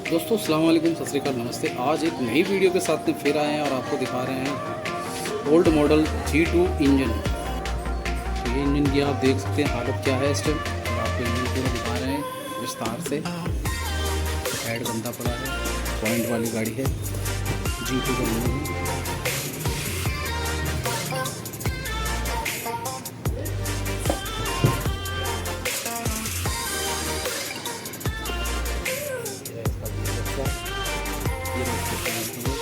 दोस्तों अस्सलाम वालेकुम, सत श्री अकाल, नमस्ते। आज एक नई वीडियो के साथ में फिर आए हैं और आपको दिखा रहे हैं ओल्ड मॉडल G2 इंजन। तो ये इंजन की आप देख सकते हैं हालत क्या है इस टाइम, और आपको इंजन पूरा दिखा रहे हैं विस्तार से। हेड बंदा पड़ा है, पॉइंट वाली गाड़ी है, G2 का इंजन है। ये इसका पॉइंट है।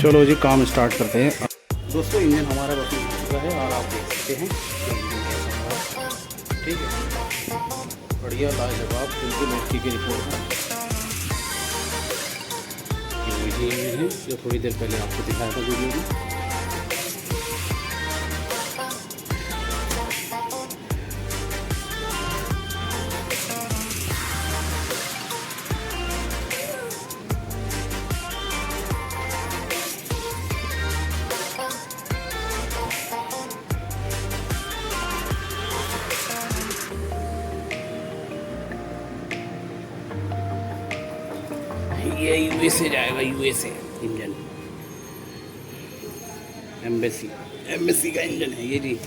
चलो जी, काम स्टार्ट करते हैं। दोस्तों इंजन हमारा बस हो चुका है और आप देख सकते हैं कि इंजन कैसा हुआ है। ठीक है, बढ़िया लाजवाब, बिल्कुल ओके की रिपोर्ट है। ये वही इंजन है जो थोड़ी देर पहले आपको दिखाया था वीडियो में। ये यूएसए जाएगा, यूएसए इंजन, एम्बेसी एम्बेसी का इंजन है ये जी।